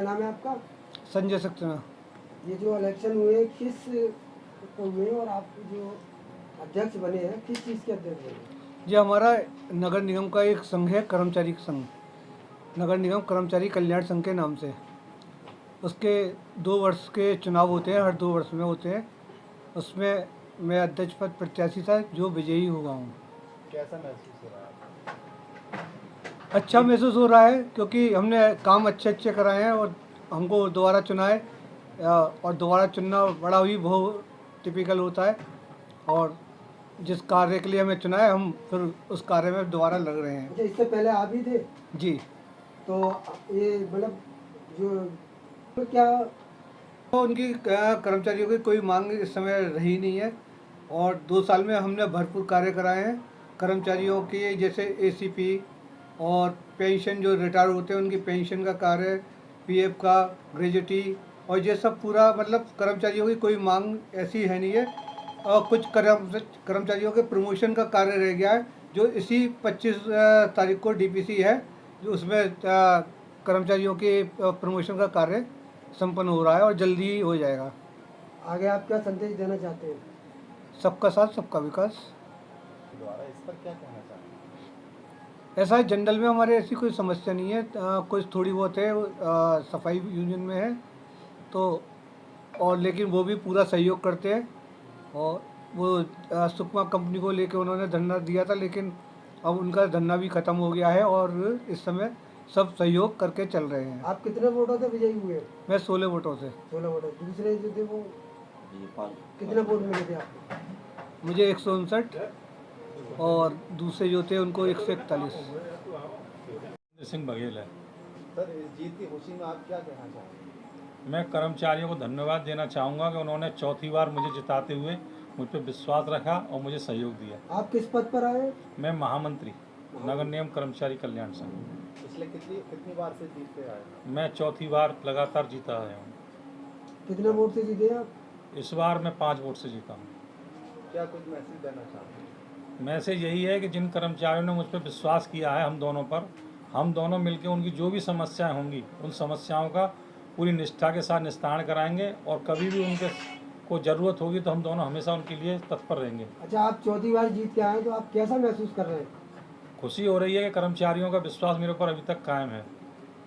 क्या नाम है आपका? संजय सक्सेना। ये जो इलेक्शन हुए किस को हुए और आप जो अध्यक्ष बने हैं किस चीज़ के अध्यक्ष बने? ये हमारा नगर निगम का एक संघ है, कर्मचारी संघ, नगर निगम कर्मचारी कल्याण संघ के नाम से। उसके 2 वर्ष के चुनाव होते हैं, हर 2 वर्ष में होते हैं। उसमें मैं अध्यक्ष पद प्रत्याशी था जो विजयी हुआ हूँ। कैसा महसूस हो रहा है आपको? अच्छा महसूस हो रहा है क्योंकि हमने काम अच्छे कराए हैं और हमको दोबारा चुना है। और दोबारा चुनना बड़ा ही बहुत टिपिकल होता है और जिस कार्य के लिए हमें चुना है हम फिर उस कार्य में दोबारा लग रहे हैं। अच्छा, इससे पहले आप ही थे? जी। तो ये मतलब जो तो क्या तो उनकी कर्मचारियों की कोई मांग इस समय रही नहीं है और 2 साल में हमने भरपूर कार्य कराए हैं। कर्मचारियों की जैसे एसीपी और पेंशन जो रिटायर होते हैं उनकी पेंशन का कार्य, पीएफ का, ग्रेजुटी और ये सब पूरा मतलब कर्मचारियों की कोई मांग ऐसी है नहीं है। और कुछ कर्मचारियों के प्रमोशन का कार्य रह गया है जो इसी 25 तारीख को डीपीसी है, जो उसमें कर्मचारियों के प्रमोशन का कार्य संपन्न हो रहा है और जल्दी ही हो जाएगा। आगे आप क्या संदेश देना चाहते हैं? सबका साथ सबका विकास। द्वारा इस पर क्या कहना चाहेंगे? ऐसा है, जनरल में हमारे ऐसी कोई समस्या नहीं है। कुछ थोड़ी बहुत है, सफाई यूनियन में है तो, और लेकिन वो भी पूरा सहयोग करते हैं। और वो सुकमा कंपनी को लेके उन्होंने धरना दिया था लेकिन अब उनका धरना भी ख़त्म हो गया है और इस समय सब सहयोग करके चल रहे हैं। आप कितने वोटों से विजयी हुए? मैं 16 वोटों से। 16 वोटों। दूसरे जो थे वो कितने वोट मिले थे आपको? मुझे 159 और दूसरे जो थे उनको 141। सिंह बघेल है। सर, इस जीत की खुशी में आप क्या कहना चाहेंगे? मैं कर्मचारियों को धन्यवाद देना चाहूँगा कि उन्होंने चौथी बार मुझे जिताते हुए मुझ पर विश्वास रखा और मुझे सहयोग दिया। आप किस पद पर आए? मैं महामंत्री नगर निगम कर्मचारी कल्याण संघ। पिछले कितनी बार से जीतते आए? मैं चौथी बार लगातार जीता आया हूँ। कितने वोट से जीते आप? इस बार मैं 5 वोट से जीता हूँ। क्या कुछ मैसेज देना चाहते हैं? मैसेज यही है कि जिन कर्मचारियों ने मुझ पर विश्वास किया है, हम दोनों मिलकर उनकी जो भी समस्याएं होंगी उन समस्याओं का पूरी निष्ठा के साथ निस्तारण कराएंगे और कभी भी उनके को ज़रूरत होगी तो हम दोनों हमेशा उनके लिए तत्पर रहेंगे। अच्छा, आप चौथी बार जीत के आए तो आप कैसा महसूस कर रहे हैं? खुशी हो रही है कि कर्मचारियों का विश्वास मेरे ऊपर अभी तक कायम है।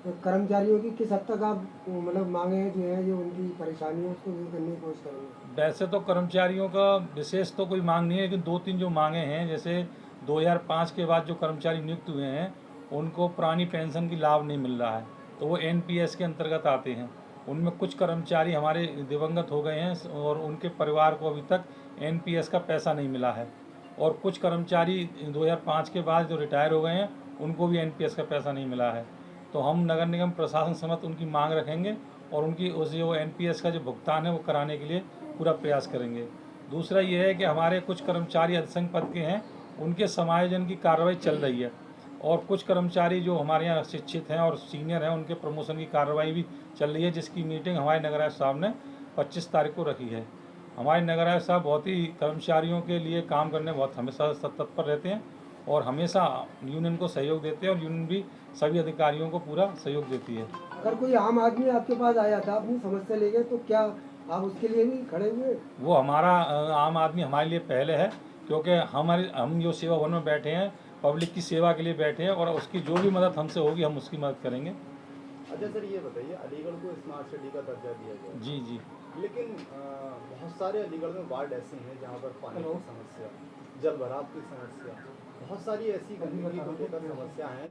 तो कर्मचारियों की किस हद तक आप मतलब मांगे जो है जो उनकी परेशानी है उसको दूर करने की कोशिश करेंगे? वैसे तो कर्मचारियों का विशेष तो कोई मांग नहीं है, लेकिन 2-3 जो मांगे हैं, जैसे 2005 के बाद जो कर्मचारी नियुक्त हुए हैं उनको पुरानी पेंशन की लाभ नहीं मिल रहा है, तो वो एनपीएस के अंतर्गत आते हैं। उनमें कुछ कर्मचारी हमारे दिवंगत हो गए हैं और उनके परिवार को अभी तक एनपीएस का पैसा नहीं मिला है। और कुछ कर्मचारी 2005 के बाद जो रिटायर हो गए हैं उनको भी एनपीएस का पैसा नहीं मिला है। तो हम नगर निगम प्रशासन समेत उनकी मांग रखेंगे और उनकी उस जो एनपीएस का जो भुगतान है वो कराने के लिए पूरा प्रयास करेंगे। दूसरा ये है कि हमारे कुछ कर्मचारी अल्पसंख्यक पद के हैं, उनके समायोजन की कार्रवाई चल रही है और कुछ कर्मचारी जो हमारे यहाँ शिक्षित हैं और सीनियर हैं उनके प्रमोशन की कार्रवाई भी चल रही है, जिसकी मीटिंग हमारे नगर आयुक्त साहब ने 25 तारीख को रखी है। हमारे नगर आयुक्त साहब बहुत ही कर्मचारियों के लिए काम करने बहुत हमेशा तत्पर रहते हैं और हमेशा यूनियन को सहयोग देते हैं और यूनियन भी सभी अधिकारियों को पूरा सहयोग देती है। अगर कोई आम आदमी आपके पास आया था अपनी समस्या लेके तो क्या आप उसके लिए भी खड़े हुए? वो हमारा आम आदमी हमारे लिए पहले है, क्योंकि हम जो सेवा भवन में बैठे हैं पब्लिक की सेवा के लिए बैठे हैं और उसकी जो भी मदद हमसे होगी हम उसकी मदद करेंगे। अच्छा सर, ये बताइए, अलीगढ़ को स्मार्ट सिटी का दर्जा दिया गया, जी जी, लेकिन बहुत सारे अलीगढ़ में वार्ड ऐसे हैं जहाँ पर पानी की समस्या, जल भराव की समस्या, बहुत सारी ऐसी गंदगी को लेकर समस्या हैं।